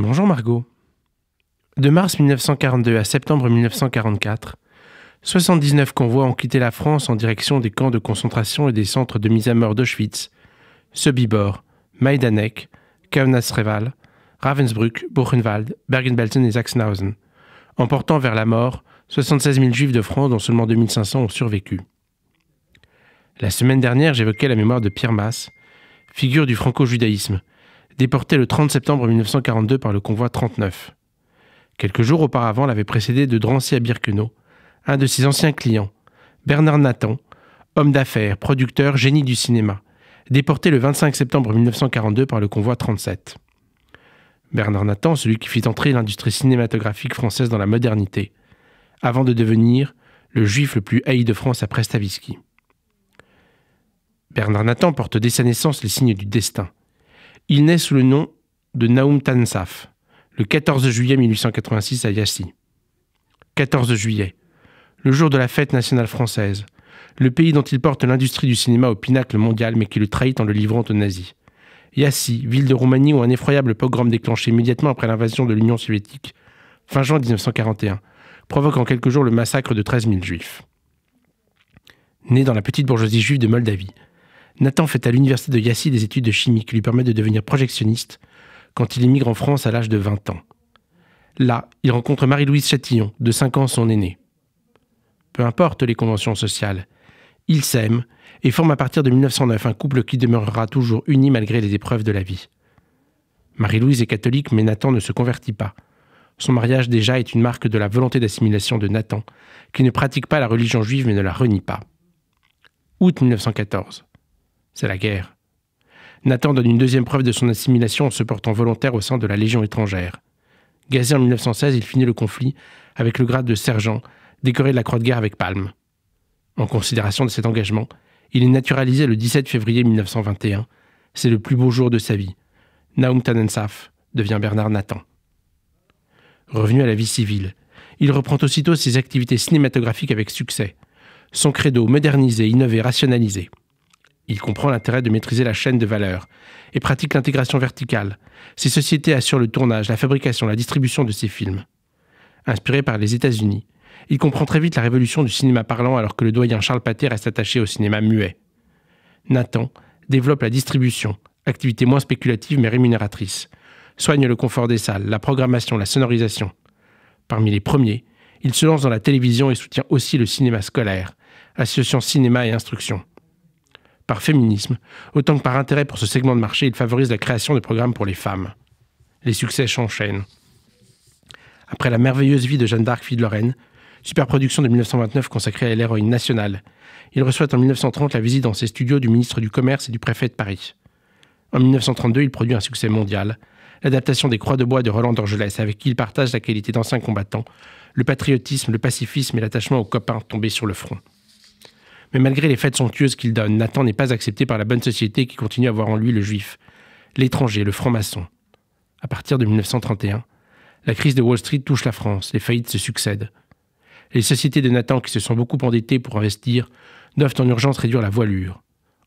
Bonjour Margot. De mars 1942 à septembre 1944, 79 convois ont quitté la France en direction des camps de concentration et des centres de mise à mort d'Auschwitz, Sobibor, Majdanek, Kaunas-Reval, Ravensbrück, Buchenwald, Bergen-Belsen et Sachsenhausen, emportant vers la mort 76 000 juifs de France dont seulement 2500 ont survécu. La semaine dernière, j'évoquais la mémoire de Pierre Masse, figure du franco-judaïsme, déporté le 30 septembre 1942 par le convoi 39. Quelques jours auparavant l'avait précédé de Drancy à Birkenau, un de ses anciens clients, Bernard Nathan, homme d'affaires, producteur, génie du cinéma, déporté le 25 septembre 1942 par le convoi 37. Bernard Nathan, celui qui fit entrer l'industrie cinématographique française dans la modernité, avant de devenir le juif le plus haï de France après Stavisky. Bernard Nathan porte dès sa naissance les signes du destin. Il naît sous le nom de Naoum Tansaf, le 14 juillet 1886 à Yassy. 14 juillet, le jour de la fête nationale française, le pays dont il porte l'industrie du cinéma au pinacle mondial mais qui le trahit en le livrant aux nazis. Yassy, ville de Roumanie où un effroyable pogrom déclenché immédiatement après l'invasion de l'Union soviétique, fin juin 1941, provoque en quelques jours le massacre de 13 000 juifs. Né dans la petite bourgeoisie juive de Moldavie, Nathan fait à l'université de Yassy des études de chimie qui lui permettent de devenir projectionniste quand il émigre en France à l'âge de 20 ans. Là, il rencontre Marie-Louise Chatillon, de 5 ans son aînée. Peu importe les conventions sociales, ils s'aiment et forment à partir de 1909 un couple qui demeurera toujours uni malgré les épreuves de la vie. Marie-Louise est catholique mais Nathan ne se convertit pas. Son mariage déjà est une marque de la volonté d'assimilation de Nathan, qui ne pratique pas la religion juive mais ne la renie pas. Août 1914. C'est la guerre. Nathan donne une deuxième preuve de son assimilation en se portant volontaire au sein de la Légion étrangère. Gazé en 1916, il finit le conflit avec le grade de sergent, décoré de la Croix de guerre avec palme. En considération de cet engagement, il est naturalisé le 17 février 1921. C'est le plus beau jour de sa vie. Naoum Tansaf devient Bernard Nathan. Revenu à la vie civile, il reprend aussitôt ses activités cinématographiques avec succès. Son credo, moderniser, innover, rationaliser. Il comprend l'intérêt de maîtriser la chaîne de valeur et pratique l'intégration verticale. Ses sociétés assurent le tournage, la fabrication, la distribution de ses films. Inspiré par les États-Unis, il comprend très vite la révolution du cinéma parlant alors que le doyen Charles Pathé reste attaché au cinéma muet. Nathan développe la distribution, activité moins spéculative mais rémunératrice. Soigne le confort des salles, la programmation, la sonorisation. Parmi les premiers, il se lance dans la télévision et soutient aussi le cinéma scolaire, associant cinéma et instruction. Par féminisme, autant que par intérêt pour ce segment de marché, il favorise la création de programmes pour les femmes. Les succès s'enchaînent. Après La merveilleuse vie de Jeanne d'Arc, fille de Lorraine, superproduction de 1929 consacrée à l'héroïne nationale, il reçoit en 1930 la visite dans ses studios du ministre du Commerce et du préfet de Paris. En 1932, il produit un succès mondial, l'adaptation des Croix de bois de Roland d'Orgelès, avec qui il partage la qualité d'ancien combattant, le patriotisme, le pacifisme et l'attachement aux copains tombés sur le front. Mais malgré les fêtes somptueuses qu'il donne, Nathan n'est pas accepté par la bonne société qui continue à voir en lui le juif, l'étranger, le franc-maçon. À partir de 1931, la crise de Wall Street touche la France, les faillites se succèdent. Les sociétés de Nathan qui se sont beaucoup endettées pour investir doivent en urgence réduire la voilure.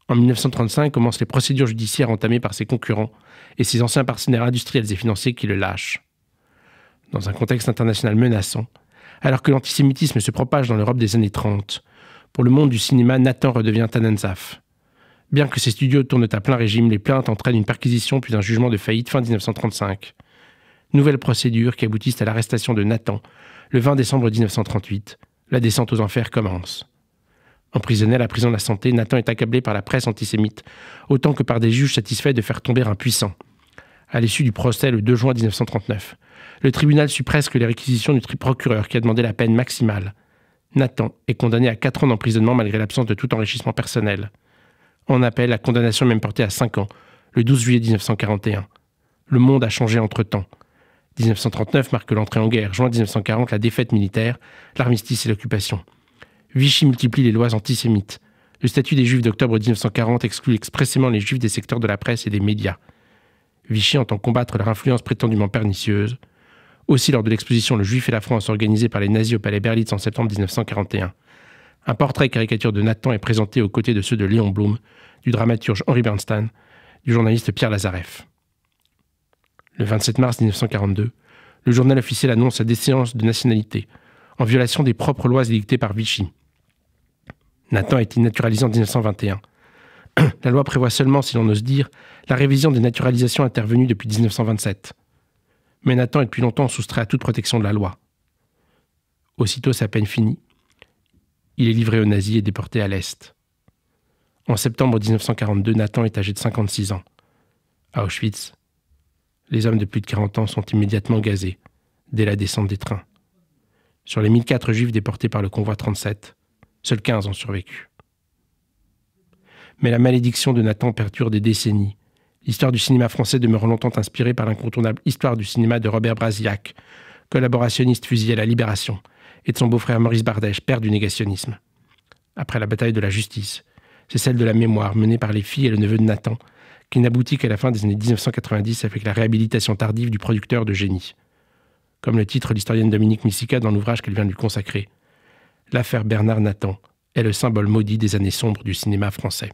En 1935 commencent les procédures judiciaires entamées par ses concurrents et ses anciens partenaires industriels et financiers qui le lâchent. Dans un contexte international menaçant, alors que l'antisémitisme se propage dans l'Europe des années 30, pour le monde du cinéma, Nathan redevient Tansaf. Bien que ses studios tournent à plein régime, les plaintes entraînent une perquisition puis un jugement de faillite fin 1935. Nouvelles procédures qui aboutissent à l'arrestation de Nathan le 20 décembre 1938. La descente aux enfers commence. Emprisonné à la prison de la Santé, Nathan est accablé par la presse antisémite, autant que par des juges satisfaits de faire tomber un puissant. À l'issue du procès le 2 juin 1939, le tribunal suit presque les réquisitions du procureur qui a demandé la peine maximale. Nathan est condamné à 4 ans d'emprisonnement malgré l'absence de tout enrichissement personnel. En appel, la condamnation est même portée à 5 ans, le 12 juillet 1941. Le monde a changé entre-temps. 1939 marque l'entrée en guerre, juin 1940 la défaite militaire, l'armistice et l'occupation. Vichy multiplie les lois antisémites. Le statut des Juifs d'octobre 1940 exclut expressément les Juifs des secteurs de la presse et des médias. Vichy entend combattre leur influence prétendument pernicieuse. Aussi lors de l'exposition Le Juif et la France organisée par les nazis au Palais Berlitz en septembre 1941. Un portrait caricature de Nathan est présenté aux côtés de ceux de Léon Blum, du dramaturge Henri Bernstein, du journaliste Pierre Lazareff. Le 27 mars 1942, le journal officiel annonce sa déchéance de nationalité, en violation des propres lois édictées par Vichy. Nathan a été naturalisé en 1921. La loi prévoit seulement, si l'on ose dire, la révision des naturalisations intervenues depuis 1927. Mais Nathan est depuis longtemps soustrait à toute protection de la loi. Aussitôt sa peine finie, il est livré aux nazis et déporté à l'Est. En septembre 1942, Nathan est âgé de 56 ans. À Auschwitz, les hommes de plus de 40 ans sont immédiatement gazés, dès la descente des trains. Sur les 1004 juifs déportés par le convoi 37, seuls 15 ont survécu. Mais la malédiction de Nathan perdure des décennies. L'histoire du cinéma français demeure longtemps inspirée par l'incontournable histoire du cinéma de Robert Brasillac, collaborationniste fusillé à la Libération, et de son beau-frère Maurice Bardèche, père du négationnisme. Après la bataille de la justice, c'est celle de la mémoire menée par les filles et le neveu de Nathan, qui n'aboutit qu'à la fin des années 1990 avec la réhabilitation tardive du producteur de génie. Comme le titre l'historienne Dominique Missica dans l'ouvrage qu'elle vient de lui consacrer, l'affaire Bernard Nathan est le symbole maudit des années sombres du cinéma français.